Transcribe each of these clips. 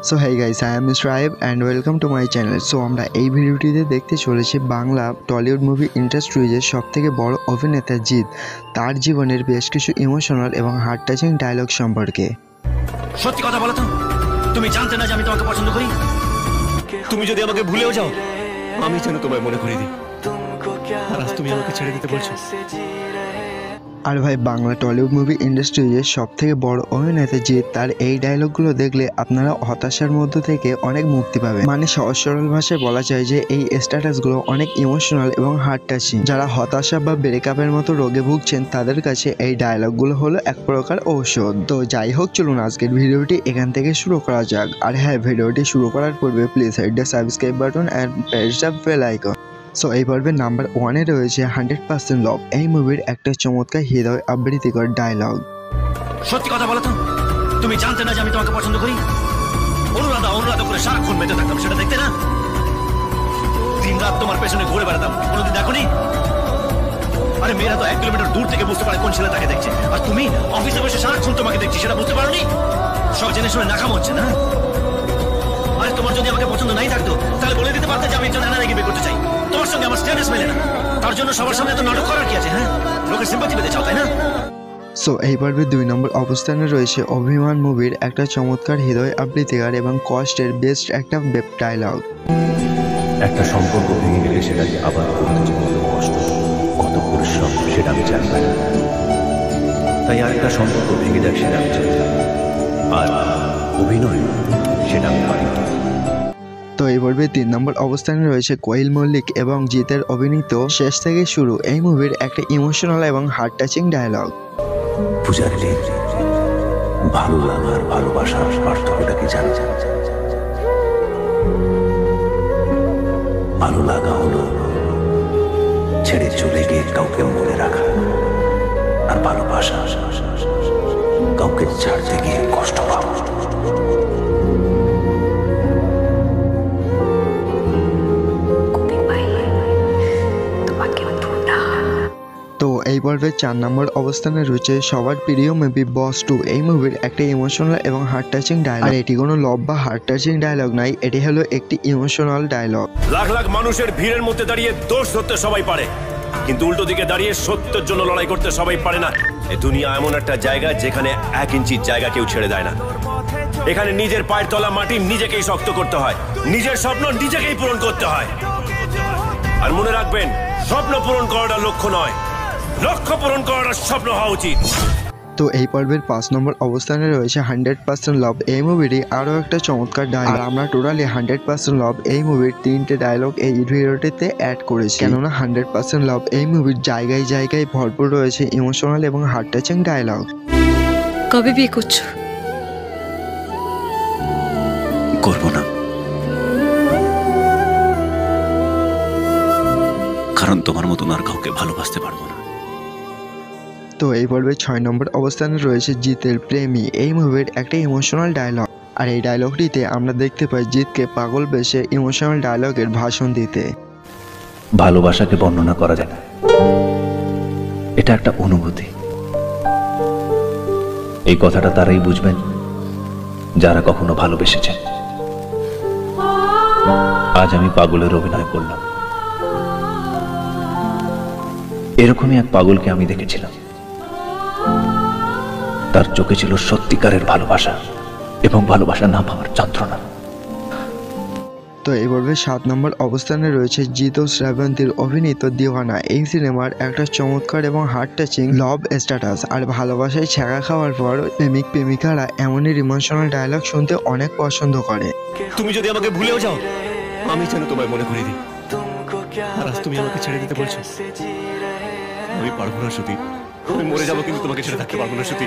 So hey guys, I am mister আইব and welcome to my channel. So আমরা এই ভিডিওটিতে দেখতে চলেছি বাংলা টলিউড মুভি ইন্ডাস্ট্রিজের সবথেকে বড় অভিনেতা জিৎ, তার জীবনের বেশ কিছু ইমোশনাল এবং হার্ট টাচিং ডায়লগ সম্পর্কে। সত্যি কথা বলো তো, তুমি জানতে না যে আমি তোমাকে পছন্দ করি? তুমি যদি আমাকে ভুলেও যাও, আমি যেন তোমায় মনে করিয়ে দিই। আর আজ তুমি আমাকে ছেড়ে দিতে বলছো। আর ভাই, বাংলা টলিউড মুভি ইন্ডাস্ট্রিজের সবথেকে বড় অভিনেতা জিৎ, তার এই ডায়লগগুলো দেখলে আপনারা হতাশার মধ্যে থেকে অনেক মুক্তি পাবেন। মানে সহজ সরল ভাষায় বলা যায় যে এই স্ট্যাটাসগুলো অনেক ইমোশনাল এবং হার্ট টাচিং। যারা হতাশা বা ব্রেকআপের মতো রোগে ভুগছেন তাদের কাছে এই ডায়লগগুলো হলো এক প্রকার ঔষধ। তো যাই হোক, চলুন আজকের ভিডিওটি এখান থেকে শুরু করা যাক। আর হ্যাঁ, ভিডিওটি শুরু করার পূর্বে please hit the subscribe button and press the bell icon. So এই পর্বের নাম্বার 1-এ রয়েছে 100% লাভ, এই মুভির একটা চমৎকার হৃদয় আবৃত্তিকর ডায়লগ। সত্যি কথা বলো তো, তুমি জানতে না যে আমি তোমাকে পছন্দ করি? অনুরাধা অনুরাধা করে সারাক্ষণ মেতে থাকতাম, সেটা দেখতে না? দিন রাত তোমার পেছনে ঘুরে বেড়াতাম, কোনোদিন দেখোনি? আরে মেয়েরা তো 1 কিলোমিটার দূর থেকে বুঝতে পারে কোন ছেলে তাকে দেখছে, আর তুমি অফিসে বসে সারাক্ষণ তোমাকে দেখছি, সেটা বুঝতে পারোনি? সব জেনে শুনে নাকাম হচ্ছে না? আরে তোমার যদি আমাকে পছন্দ নাই থাকতো তাহলে বলে দিতে পারতে যে আমি একজন নানাকে বিয়ে করতে চাই। তোমার সঙ্গে আমার স্ট্যাটাস মেলে না, তার জন্য সবার সামনে তো নাটক করার কি আছে? হ্যাঁ, লোকের সিম্পাথি পেতে চাও, তাই না? সো এই পর্বে 2 নম্বর অবস্থানে রয়েছে অভিমান মুভির একটা চমৎকার হৃদয় আবৃত্তিকার এবং কষ্টের বেস্ট একটা ডায়লগ। একটা সম্পর্ক ভেঙে গেলে সেটাকে আবার করতে যে কত কষ্ট, কত পরিশ্রম, সেটা আমি জানি না। তাই আরেকটা সম্পর্ক ভেঙে যায় সেটা আমি জানি, আর অভিনয় সেটা আমি পারি। তো এই পর্বে 3 নম্বর অবস্থানে রয়েছে কোয়েল মল্লিক এবং জিতের অভিনীত শেষ থেকে শুরু, এই মুভির একটা ইমোশনাল এবং হার্ট টাচিং ডায়লগ। পূজারি, ভালো লাগার ভালোবাসার পার্থক্যটা কি জানো? ভালো লাগা হলো ছেড়ে চলে গিয়ে কাউকে মনে রাখা, আর ভালোবাসা কাউকে ছাড়তে গিয়ে কষ্ট পাওয়া। তো এই পর্বের 4 নম্বর অবস্থানে রয়েছে সবার প্রিয় মুভি বস 2, এই মুভির একটা ইমোশনাল এবং হার্ট টাচিং ডায়লগ। আর এটি কোনো লভ বা হার্ট টাচিং ডায়লগ নাই, এটি হলো একটি ইমোশনাল ডায়লগ। লাখ লাখ মানুষের ভিড়ের মধ্যে দাঁড়িয়ে দোষ ধরতে সবাই পারে, কিন্তু উল্টো দিকে দাঁড়িয়ে সত্যের জন্য লড়াই করতে সবাই পারে না। এই দুনিয়া এমন একটা জায়গা যেখানে 1 ইঞ্চির জায়গা কেউ ছেড়ে দেয় না। এখানে নিজের পায়ের তলা মাটি নিজেকেই শক্ত করতে হয়, নিজের স্বপ্ন নিজেকেই পূরণ করতে হয়। আর মনে রাখবেন, স্বপ্ন পূরণ করাটা লক্ষ্য নয়, লক্ষ্য পূরণ করাটা স্বপ্ন হওয়া উচিত। তো এই পর্বের 5 নম্বর অবস্থানে রয়েছে 100% লাভ, এই মুভিরই আরও একটা চমৎকার ডায়লগ। আর আমরা টোটালি 100% লাভ এই মুভির 3টে ডায়লগ এই ভিডিওটিতে অ্যাড করেছি, কেননা 100% লাভ এই মুভির জায়গায় জায়গায় ভরপুর রয়েছে ইমোশনাল এবং হার্ট টাচিং ডায়লগ। কবে বিয়ে করছো? করবো না, কারণ তোমার মতন আর কাউকে ভালোবাসতে পারবো না। তো এই পর্বে 6 নম্বর অবস্থানে রয়েছে জিতের প্রেমী, এই মুভির একটা ইমোশনাল ডায়লগ। আর এই ডায়লগটিতে আমরা দেখতে পাই জিতকে পাগল বেশে ইমোশনাল ডায়লগের ভাষণ দিতে। ভালোবাসাকে বর্ণনা করা যায় না, এটা একটা অনুভূতি। এই কথাটা তারাই বুঝবেন যারা কখনো ভালোবেসেছেন। আজ আমি পাগলের অভিনয় করলাম। এরকমই এক পাগলকে আমি দেখেছিলাম, তার চোখে ছিল সত্যিকারের ভালোবাসা এবং ভালোবাসা না পাওয়ার যন্ত্রণা। তো এই পর্বে 7 নম্বর অবস্থানে রয়েছে জিৎ ও শ্রাবন্তীর অভিনীত দিওয়ানা, এই সিনেমার একটা চমৎকার এবং হার্ট টাচিং লাভ স্ট্যাটাস। আর ভালোবাসায় ছ্যাঁকা খাওয়ার পর প্রেমিক প্রেমিকারা এমনই ইমোশনাল ডায়লগ শুনতে অনেক পছন্দ করে। তুমি যদি আমাকে ভুলেও যাও, আমি যেন তোমায় মনে করিয়ে দিই। আর আজ তুমি আমাকে ছেড়ে দিতে বলছো। আমি পারবো না সত্যি, আমি মরে যাবো, কিন্তু তোমাকে ছেড়ে থাকতে পারবো না সত্যি।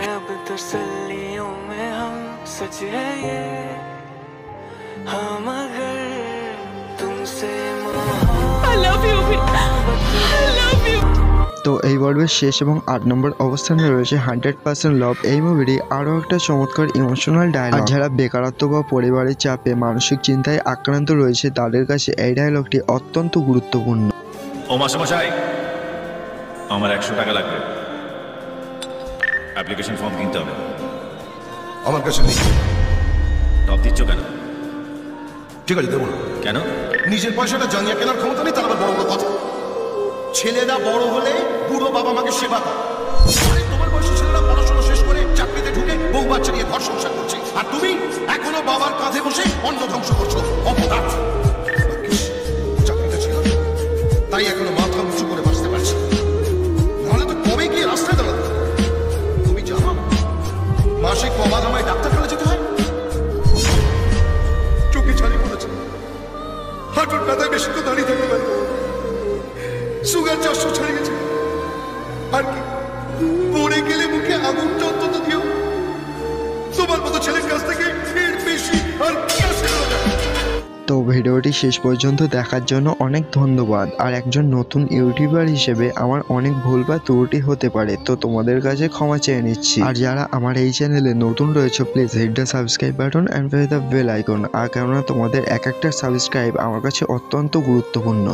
তো এই পর্বের শেষ এবং 8 নম্বর অবস্থানে রয়েছে 100% লাভ, এই মুভিরই আরও একটা চমৎকার ইমোশনাল ডায়লগ। যারা বেকারত্ব বা পরিবারের চাপে মানসিক চিন্তায় আক্রান্ত রয়েছে তাদের কাছে এই ডায়লগটি অত্যন্ত গুরুত্বপূর্ণ। ও মাস্টারমশাই, আমার 100 টাকা লাগবে, অ্যাপ্লিকেশন ফর্ম কিনতে হবে। আমার কাছে নেই। টপ দিচ্ছ কেন? ঠিক আছে, দেবো না। কেন? নিজের পয়সাটা জানিয়ে কেনার ক্ষমতা নেই, তার আবার বড় বড় কথা। ছেলেরা বড় হলে বুড়ো বাবা মাকে সেবা করে। আরে তোমার বয়সী ছেলেরা পড়াশোনা শেষ করে চাকরিতে ঢুকে বউ বাচ্চা নিয়ে ঘর সংসার করছে, আর তুমি এখনো বাবার কাঁধে বসে অন্ন ধ্বংস করছো। অপরাধ। চাকরিটা ছিল না, তাই এখনো মাথা উঁচু করে বাঁচতে পারছি, নাহলে তো কবে গিয়ে রাস্তায় দাঁড়াতো। তুমি জানো মাসে কবার আমায় ডাক্তারখানা যেতে হয়? চোখে ছানি পড়েছে, হাঁটুর ব্যথায় বেশি তো দাঁড়িয়ে থাকতে পারে, সুগার 400 ছাড়িয়ে গেছে। আর কি পড়ে গেলে মুখে আগুনটা অন্তত দিও। তোমার মতো ছেলের কাছ থেকে এর বেশি আর কি আশা করা যায়? তো ভিডিওটি শেষ পর্যন্ত দেখার জন্য অনেক ধন্যবাদ। আর একজন নতুন ইউটিউবার হিসেবে আমার অনেক ভুল বা ত্রুটি হতে পারে, তো তোমাদের কাছে ক্ষমা চেয়ে নিচ্ছি। আর যারা আমার এই চ্যানেলে নতুন রয়েছে, please hit the subscribe button and press the bell icon. আর কেননা তোমাদের এক একটা সাবস্ক্রাইব আমার কাছে অত্যন্ত গুরুত্বপূর্ণ।